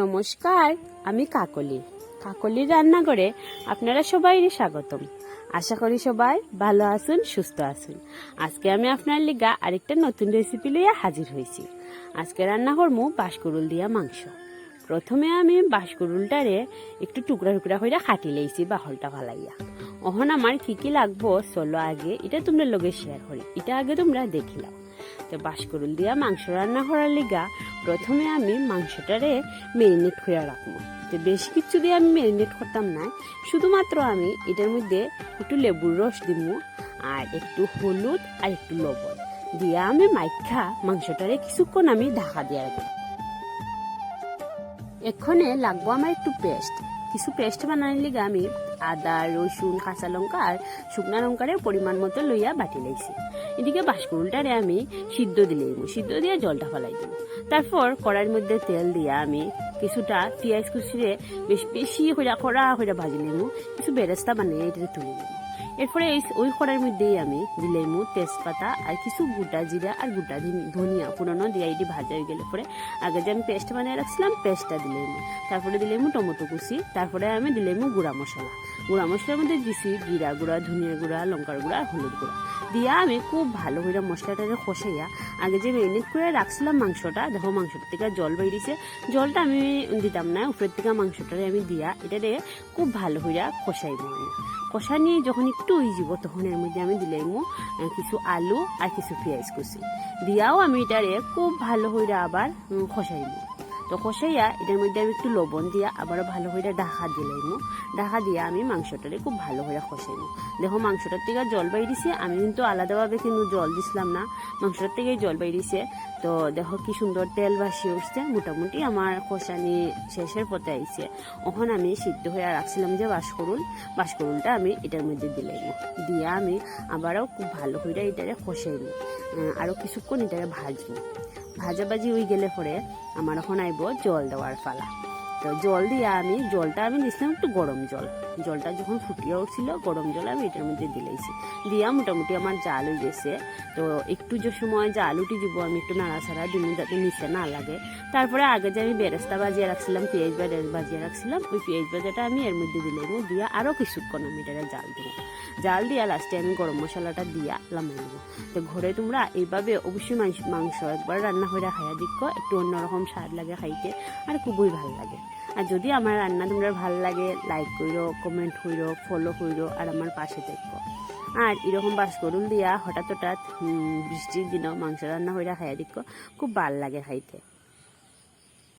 নমস্কার, আমি কাকলির রান্নাঘরে আপনারা সবাই স্বাগতম। আশা করি সবাই ভালো আছেন, সুস্থ আছেন। আজকে আমি আপনার লিগা আরেকটা নতুন রেসিপি লইয়া হাজির হয়েছি। আজকে রান্না করবো বাঁশকুড়ুল দিয়া মাংস। প্রথমে আমি বাঁশকুড়ুলটারে একটু টুকরা টুকরা করে কাটি লইছি বাহলটা ফালাইয়া। ওহন আমার কি কি লাগবো চলো আগে এটা তোমরা লগে শেয়ার করি, এটা আগে তোমরা দেখিলাম। তো বাঁশকুড়ুল দিয়া মাংস রান্না করার লিগা প্রথমে আমি মাংসটারে মেরিনেট করে রাখবো। তো বেশি কিছু দিয়ে আমি মেরিনেট করতাম না, শুধুমাত্র আমি এটার মধ্যে একটু লেবুর রস দিব আর একটু হলুদ আর একটু লবণ দিয়ে আমি মাইখা মাংসটারে কিছুক্ষণ আমি ঢাকা দিয়ে রাখবো। এখানে লাগবো আমার একটু কিছু পেস্ট বানানোর লিগে আমি আদা, রসুন, কাঁচা লঙ্কা আর শুকনা লঙ্কারে পরিমাণ মতো লইয়া বাটি লাইছি। এদিকে বাঁশকুড়ুলটারে আমি সিদ্ধ দিয়ে জলটা ফেলাই দিব। তারপর কড়াইয়ের মধ্যে তেল দিয়া আমি কিছুটা পেঁয়াজ কুচিরে বেশি কড়া ভাজি নেবো, কিছু বেরেস্তা বানিয়ে এটা তুলে নেবো। এরপরে ওই কড়াইয়ের মধ্যেই আমি দিলেমু তেজপাতা আর কিছু গোটা জিরা আর গোটা ধনিয়া পুরনো দিয়ে এটি ভাজা হয়ে গেলে পরে আগে যে আমি পেস্ট বানিয়ে রাখছিলাম পেস্টটা দিলেমু, তারপরে দিলেমু টমেটো কুচি, তারপরে আমি দিলেমু গুঁড়া মশলার মধ্যে দিছি জিরা গুঁড়া, ধনিয়া গুঁড়া, লঙ্কার গুঁড়া, হলুদ গুঁড়া দিয়া আমি খুব ভালো করে মশলাটাকে কষাইয়া আগে যে মেরিনেট করে রাখছিলাম মাংসটা, দেখো মাংসটার থেকে জল বেরিয়েছে, জলটা আমি দিতাম না, উপরের থেকে মাংসটারে আমি দিয়া এটারে খুব ভালো করে কষাইব। কষানি যখন একটু হয়ে যাব তখন এর মধ্যে আমি দিলাম কিছু আলু আর কিছু পেঁয়াজ কুচি দিয়াও আমি এটারে খুব ভালো করে আবার কষাইব। তো কষাইয়া এটার মধ্যে আমি একটু লবণ দিয়া আবারও ভালো করে ঢাকা দিয়া আমি মাংসটারে খুব ভালো করে কষাইব। দেখো মাংসটার থেকে জল বাইরিছে, আমি কিন্তু আলাদাভাবে কিন্তু জল দিছিলাম না, মাংসটার থেকেই জল বাইরিছে। তো দেখো কি সুন্দর তেল ভাসি উঠছে, মোটামুটি আমার কষানি শেষের পথে আইছে। ওখানে আমি সিদ্ধ হয়ে রাখছিলাম যে বাঁশকুড়ুলটা আমি এটার মধ্যে দিলাম, দিয়ে আমি আবারও খুব ভালো করে এটারে কষাইব, আরও কিছুক্ষণ এটারে ভাজাভাজি হয়ে গেলে পরে আমার এখন আইব জল দেওয়ার পালা। তো জল দিয়ে জলটা আমি দিয়েছিলাম একটু গরম জলটা যখন ফুটিয়ে উঠছিল গরম জল আমি এটার মধ্যে দিলাইছি, দিয়া মোটামুটি আমার জাল হয়ে গেছে। তো একটু যে সময় জাল উঠে দিব আমি একটু নাড়াছাড়া দিব যাতে নিচে না লাগে। তারপরে আগে যে আমি বেরেস্তা বাজিয়ে রাখছিলাম, পেঁয়াজ বাজিয়ে রাখছিলাম, ওই পেঁয়াজ ভাজাটা আমি এর মধ্যে দিলাম, দিয়া আরও কিছুক্ষণ আমি এটারে জাল দিয়া লাস্টে আমি গরম মশলাটা দিয়া লামাই দেবো। তো ঘরে তোমরা এইভাবে অবশ্যই মাংস একবার রান্না করে খাইয়া দেখো, একটু অন্যরকম স্বাদ লাগে খাইতে আর খুবই ভালো লাগে। আর যদি আমার রান্না তোমরা ভালো লাগে লাইক করো, কমেন্ট করো, ফলো করো আর আমার পাশে দেখো। আর এরকম বাঁশকুড়ুল দিয়া হঠাৎ বৃষ্টির দিনও মাংস রান্না করে খাইয়া দেখো, খুব ভালো লাগে খাইতে।